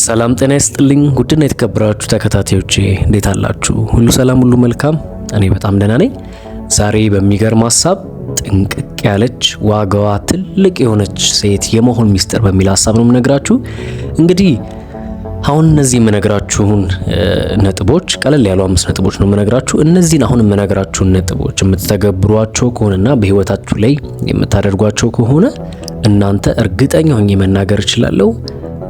ሰላም ጤና ይስጥልኝ ውድና የተከበራችሁ ተከታታዮቼ እንዴት አላችሁ? ሁሉ ሰላም፣ ሁሉ መልካም። እኔ በጣም ደህና ነኝ። ዛሬ በሚገርም ሐሳብ ጥንቅቅ ያለች ዋጋዋ ትልቅ የሆነች ሴት የመሆን ሚስጥር በሚል ሐሳብ ነው የምነግራችሁ። እንግዲህ አሁን እነዚህ የምነግራችሁን ነጥቦች ቀለል ያሉ 5 ነጥቦች ነው የምነግራችሁ። እነዚህን አሁን የምነግራችሁን ነጥቦች የምትተገብሯቸው ከሆነና በህይወታችሁ ላይ የምታደርጓቸው ከሆነ እናንተ እርግጠኛ ሆኜ መናገር እችላለሁ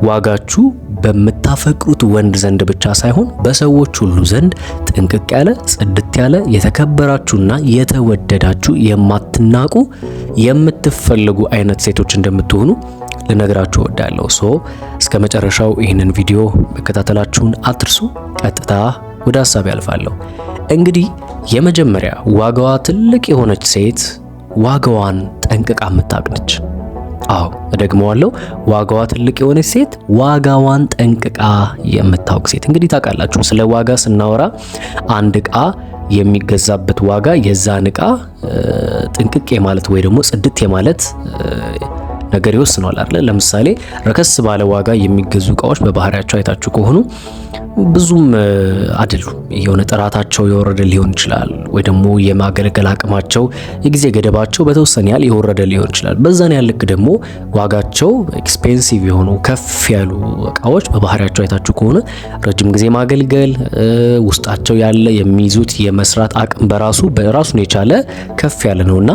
ዋጋችሁ በምታፈቅሩት ወንድ ዘንድ ብቻ ሳይሆን በሰዎች ሁሉ ዘንድ ጥንቅቅ ያለ ጽድት ያለ የተከበራችሁና የተወደዳችሁ የማትናቁ የምትፈልጉ አይነት ሴቶች እንደምትሆኑ ልነግራችሁ እወዳለሁ። እስከ መጨረሻው ይህንን ቪዲዮ መከታተላችሁን አትርሱ። ቀጥታ ወደ ሐሳብ ያልፋለሁ። እንግዲህ የመጀመሪያ ዋጋዋ ትልቅ የሆነች ሴት ዋጋዋን ጠንቅቃ የምታውቅ ነች። አዎ እደግመዋለሁ፣ ዋጋዋ ትልቅ የሆነች ሴት ዋጋዋን ጠንቅቃ የምታውቅ ሴት። እንግዲህ ታውቃላችሁ ስለ ዋጋ ስናወራ አንድ ዕቃ የሚገዛበት ዋጋ የዛን ዕቃ ጥንቅቅ የማለት ወይ ደግሞ ጽድት የማለት ነገር ይወስነዋል አይደል? ለምሳሌ ረከስ ባለ ዋጋ የሚገዙ ዕቃዎች በባህሪያቸው አይታችሁ ከሆኑ ብዙም አይደሉም። የሆነ ጥራታቸው የወረደ ሊሆን ይችላል፣ ወይ ደግሞ የማገለገል አቅማቸው የጊዜ ገደባቸው በተወሰነ ያህል የወረደ ሊሆን ይችላል። በዛን ያህል ልክ ደግሞ ዋጋቸው ኤክስፔንሲቭ የሆኑ ከፍ ያሉ ዕቃዎች በባህሪያቸው አይታችሁ ከሆነ ረጅም ጊዜ ማገልገል ውስጣቸው ያለ የሚይዙት የመስራት አቅም በራሱን የቻለ ከፍ ያለ ነውና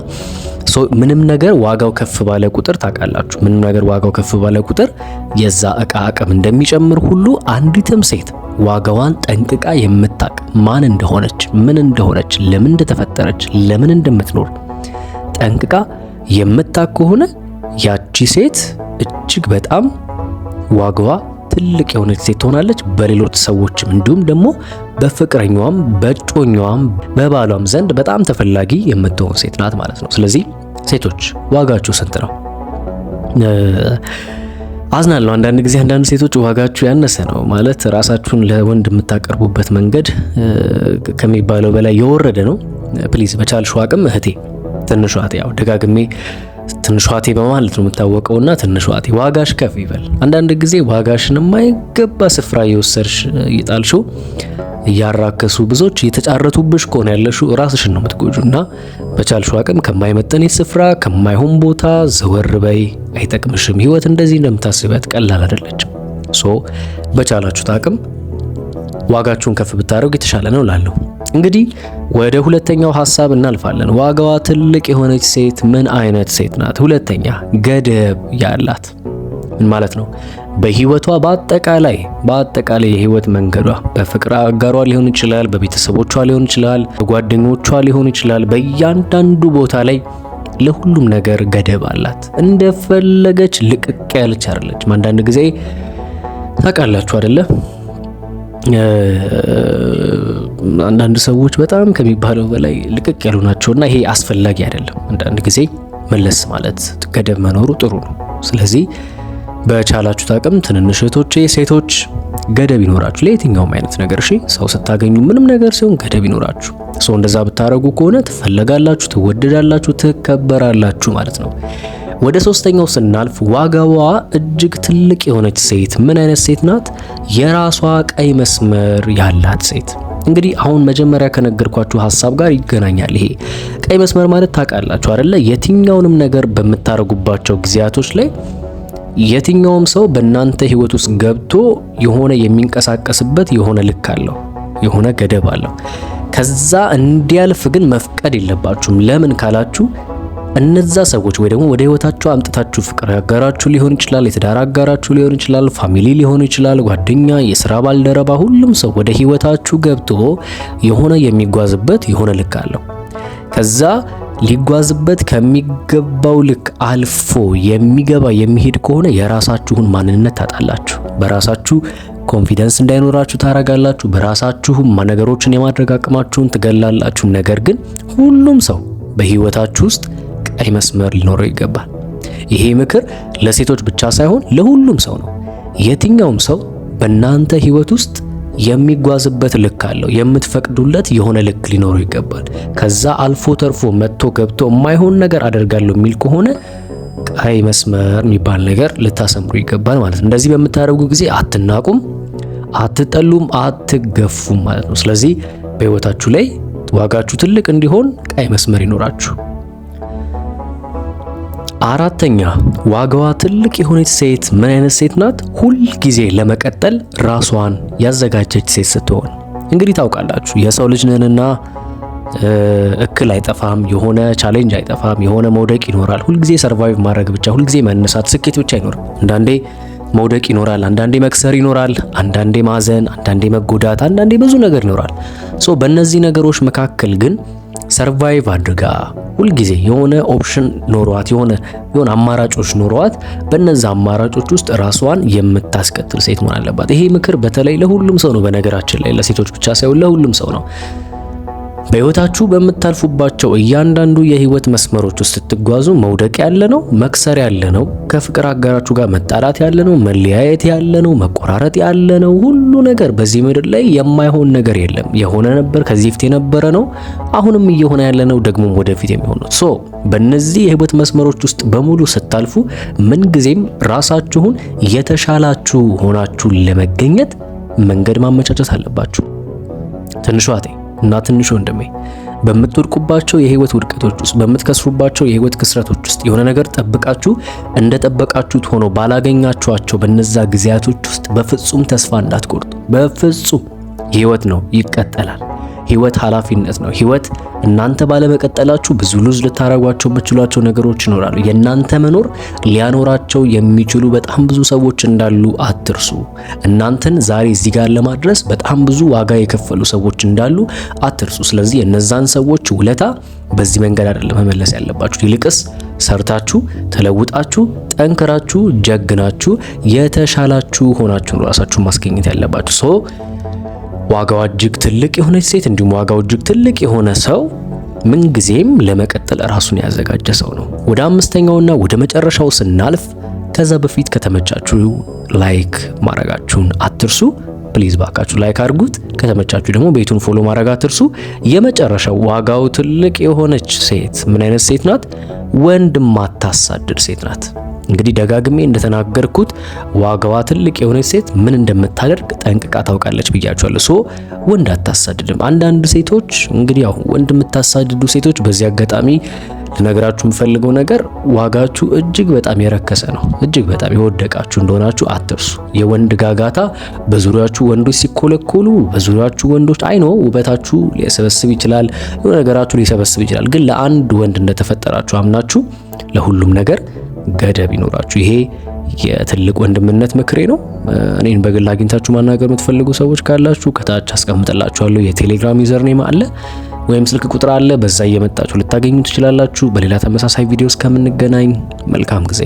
ምንም ነገር ዋጋው ከፍ ባለ ቁጥር ታውቃላችሁ፣ ምንም ነገር ዋጋው ከፍ ባለ ቁጥር የዛ ዕቃ አቅም እንደሚጨምር ሁሉ አንዲትም ሴት ዋጋዋን ጠንቅቃ የምታቅ ማን እንደሆነች፣ ምን እንደሆነች፣ ለምን እንደተፈጠረች፣ ለምን እንደምትኖር ጠንቅቃ የምታቅ ከሆነ ያቺ ሴት እጅግ በጣም ዋጋዋ ትልቅ የሆነች ሴት ትሆናለች። በሌሎች ሰዎችም እንዲሁም ደግሞ በፍቅረኛዋም በጮኛዋም በባሏም ዘንድ በጣም ተፈላጊ የምትሆን ሴት ናት ማለት ነው። ስለዚህ ሴቶች ዋጋችሁ ስንት ነው? አዝናለሁ አንዳንድ ጊዜ አንዳንድ ሴቶች ዋጋችሁ ያነሰ ነው ማለት ራሳችሁን ለወንድ የምታቀርቡበት መንገድ ከሚባለው በላይ የወረደ ነው። ፕሊዝ በቻልሽው አቅም እህቴ፣ ትንሿ እህቴ፣ ያው ደጋግሜ ትንሿ እህቴ በማለት ነው የምታወቀውና ትንሿ እህቴ ዋጋሽ ከፍ ይበል። አንዳንድ ጊዜ ዋጋሽን የማይገባ ስፍራ እየወሰድሽ እየጣልሽው እያራከሱ ብዙዎች እየተጫረቱብሽ ከሆነ ያለሽው ራስሽን ነው የምትጎጁና በቻልሽው አቅም ከማይመጠን ስፍራ ከማይሆን ቦታ ዘወር በይ። አይጠቅምሽም። ህይወት እንደዚህ እንደምታስቢያት ቀላል አይደለችም። በቻላችሁት አቅም ዋጋችሁን ከፍ ብታደርጉ የተሻለ ነው እላለሁ። እንግዲህ ወደ ሁለተኛው ሐሳብ እናልፋለን። ዋጋዋ ትልቅ የሆነች ሴት ምን አይነት ሴት ናት? ሁለተኛ ገደብ ያላት። ምን ማለት ነው? በህይወቷ በአጠቃላይ የህይወት መንገዷ በፍቅር አጋሯ ሊሆን ይችላል፣ በቤተሰቦቿ ሊሆን ይችላል፣ በጓደኞቿ ሊሆን ይችላል። በእያንዳንዱ ቦታ ላይ ለሁሉም ነገር ገደብ አላት። እንደፈለገች ልቅቅ ያለች አይደለችም። አንዳንድ ጊዜ ታውቃላችሁ አይደለ? አንዳንድ ሰዎች በጣም ከሚባለው በላይ ልቅቅ ያሉ ናቸውና ይሄ አስፈላጊ አይደለም። አንዳንድ ጊዜ መለስ ማለት ገደብ መኖሩ ጥሩ ነው። ስለዚህ በቻላችሁት አቅም ትንንሽ እህቶቼ ሴቶች ገደብ ይኖራችሁ ለየትኛውም አይነት ነገር። እሺ ሰው ስታገኙ ምንም ነገር ሲሆን ገደብ ይኖራችሁ። እንደዛ ብታረጉ ከሆነ ትፈለጋላችሁ፣ ትወደዳላችሁ፣ ትከበራላችሁ ማለት ነው። ወደ ሶስተኛው ስናልፍ ዋጋዋ እጅግ ትልቅ የሆነች ሴት ምን አይነት ሴት ናት? የራሷ ቀይ መስመር ያላት ሴት። እንግዲህ አሁን መጀመሪያ ከነገርኳችሁ ሐሳብ ጋር ይገናኛል። ይሄ ቀይ መስመር ማለት ታውቃላችሁ አይደለ? የትኛውንም ነገር በምታረጉባቸው ጊዜያቶች ላይ የትኛውም ሰው በእናንተ ህይወት ውስጥ ገብቶ የሆነ የሚንቀሳቀስበት የሆነ ልክ አለው፣ የሆነ ገደብ አለው። ከዛ እንዲያልፍ ግን መፍቀድ የለባችሁም። ለምን ካላችሁ እነዛ ሰዎች ወይ ደግሞ ወደ ህይወታችሁ አምጥታችሁ ፍቅር አጋራችሁ ሊሆን ይችላል፣ የትዳር አጋራችሁ ሊሆን ይችላል፣ ፋሚሊ ሊሆን ይችላል፣ ጓደኛ፣ የሥራ ባልደረባ፣ ሁሉም ሰው ወደ ህይወታችሁ ገብቶ የሆነ የሚጓዝበት የሆነ ልክ አለው። ከዛ ሊጓዝበት ከሚገባው ልክ አልፎ የሚሄድ ከሆነ የራሳችሁን ማንነት ታጣላችሁ። በራሳችሁ ኮንፊደንስ እንዳይኖራችሁ ታረጋላችሁ። በራሳችሁ ነገሮችን የማድረግ አቅማችሁን ትገላላችሁ። ነገር ግን ሁሉም ሰው በህይወታችሁ ውስጥ ቀይ መስመር ሊኖረው ይገባል። ይሄ ምክር ለሴቶች ብቻ ሳይሆን ለሁሉም ሰው ነው። የትኛውም ሰው በእናንተ ህይወት ውስጥ የሚጓዝበት ልክ አለው። የምትፈቅዱለት የሆነ ልክ ሊኖረው ይገባል። ከዛ አልፎ ተርፎ መጥቶ ገብቶ የማይሆን ነገር አደርጋለሁ የሚል ከሆነ ቀይ መስመር የሚባል ነገር ልታሰምሩ ይገባል ማለት ነው። እንደዚህ በምታደርጉ ጊዜ አትናቁም፣ አትጠሉም፣ አትገፉም ማለት ነው። ስለዚህ በህይወታችሁ ላይ ዋጋችሁ ትልቅ እንዲሆን ቀይ መስመር ይኖራችሁ። አራተኛ ዋጋዋ ትልቅ የሆነች ሴት ምን አይነት ሴት ናት? ሁል ጊዜ ለመቀጠል ራሷን ያዘጋጀች ሴት ስትሆን። እንግዲህ ታውቃላችሁ የሰው ልጅ ነንና እክል አይጠፋም፣ የሆነ ቻሌንጅ አይጠፋም፣ የሆነ መውደቅ ይኖራል። ሁልጊዜ ሰርቫይቭ ማድረግ ብቻ፣ ሁልጊዜ መነሳት፣ ስኬት ብቻ አይኖርም። አንዳንዴ መውደቅ ይኖራል፣ አንዳንዴ መክሰር ይኖራል፣ አንዳንዴ ማዘን፣ አንዳንዴ መጎዳት፣ አንዳንዴ ብዙ ነገር ይኖራል። በእነዚህ ነገሮች መካከል ግን ሰርቫይቭ አድርጋ ሁልጊዜ የሆነ ኦፕሽን ኖሯት የሆነ አማራጮች ኖሯት በእነዛ አማራጮች ውስጥ ራሷን የምታስቀጥል ሴት መሆን አለባት። ይሄ ምክር በተለይ ለሁሉም ሰው ነው። በነገራችን ላይ ለሴቶች ብቻ ሳይሆን ለሁሉም ሰው ነው። በህይወታችሁ በምታልፉባቸው እያንዳንዱ የህይወት መስመሮች ውስጥ ስትጓዙ መውደቅ ያለ ነው፣ መክሰር ያለ ነው፣ ከፍቅር አጋራችሁ ጋር መጣላት ያለ ነው፣ መለያየት ያለ ነው፣ መቆራረጥ ያለ ነው። ሁሉ ነገር በዚህ ምድር ላይ የማይሆን ነገር የለም። የሆነ ነበር፣ ከዚህ በፊት የነበረ ነው፣ አሁንም እየሆነ ያለ ነው፣ ደግሞ ወደፊት የሚሆን ነው። በእነዚህ የህይወት መስመሮች ውስጥ በሙሉ ስታልፉ ምንጊዜም ራሳችሁን የተሻላችሁ ሆናችሁ ለመገኘት መንገድ ማመቻቸት አለባችሁ። ትንሿ እህቴ እና ትንሹ ወንድሜ በምትወድቁባቸው የህይወት ውድቀቶች ውስጥ በምትከስሩባቸው የህይወት ክስረቶች ውስጥ የሆነ ነገር ጠብቃችሁ እንደጠበቃችሁት ሆኖ ባላገኛችኋቸው በነዛ ጊዜያቶች ውስጥ በፍጹም ተስፋ እንዳትቆርጡ። በፍጹም ህይወት ነው፣ ይቀጥላል። ህይወት ኃላፊነት ነው። ህይወት እናንተ ባለመቀጠላችሁ ብዙ ሉዝ ልታረጓቸው የምትችሏቸው ነገሮች ይኖራሉ። የእናንተ መኖር ሊያኖራቸው የሚችሉ በጣም ብዙ ሰዎች እንዳሉ አትርሱ። እናንተን ዛሬ እዚህ ጋር ለማድረስ በጣም ብዙ ዋጋ የከፈሉ ሰዎች እንዳሉ አትርሱ። ስለዚህ እነዛን ሰዎች ውለታ በዚህ መንገድ አይደለም መመለስ ያለባችሁ። ይልቅስ ሰርታችሁ ተለውጣችሁ ጠንክራችሁ ጀግናችሁ የተሻላችሁ ሆናችሁ ራሳችሁን ማስገኘት ያለባችሁ። ዋጋው እጅግ ትልቅ የሆነች ሴት እንዲሁም ዋጋው እጅግ ትልቅ የሆነ ሰው ምንጊዜም ለመቀጠል ራሱን ያዘጋጀ ሰው ነው። ወደ አምስተኛውና ወደ መጨረሻው ስናልፍ ከዛ በፊት ከተመቻችሁ ላይክ ማድረጋችሁን አትርሱ። ፕሊዝ ባካችሁ ላይክ አድርጉት። ከተመቻችሁ ደግሞ ቤቱን ፎሎ ማድረግ አትርሱ። የመጨረሻው ዋጋው ትልቅ የሆነች ሴት ምን አይነት ሴት ናት? ወንድ ማታሳድድ ሴት ናት። እንግዲህ ደጋግሜ እንደተናገርኩት ዋጋዋ ትልቅ የሆነች ሴት ምን እንደምታደርግ ጠንቅቃ ታውቃለች ብያችኋለሁ። ወንድ አታሳድድም። አንዳንድ ሴቶች እንግዲህ ወንድ የምታሳድዱ ሴቶች በዚህ አጋጣሚ ልነግራችሁ የምፈልገው ነገር ዋጋችሁ እጅግ በጣም የረከሰ ነው። እጅግ በጣም የወደቃችሁ እንደሆናችሁ አትርሱ። የወንድ ጋጋታ በዙሪያችሁ ወንዶች ሲኮለኮሉ በዙሪያችሁ ወንዶች ውበታችሁ ሊሰበስብ ይችላል፣ የሆነ ነገራችሁ ሊሰበስብ ይችላል። ግን ለአንድ ወንድ እንደተፈጠራችሁ አምናችሁ ለሁሉም ነገር ገደብ ይኖራችሁ። ይሄ የትልቅ ወንድምነት ምክሬ ነው። እኔን በግል አግኝታችሁ ማናገር የምትፈልጉ ሰዎች ካላችሁ ከታች አስቀምጥላችኋለሁ። የቴሌግራም ዩዘር ኔም አለ ወይም ስልክ ቁጥር አለ። በዛ እየመጣችሁ ልታገኙ ትችላላችሁ። በሌላ ተመሳሳይ ቪዲዮ እስከምንገናኝ መልካም ጊዜ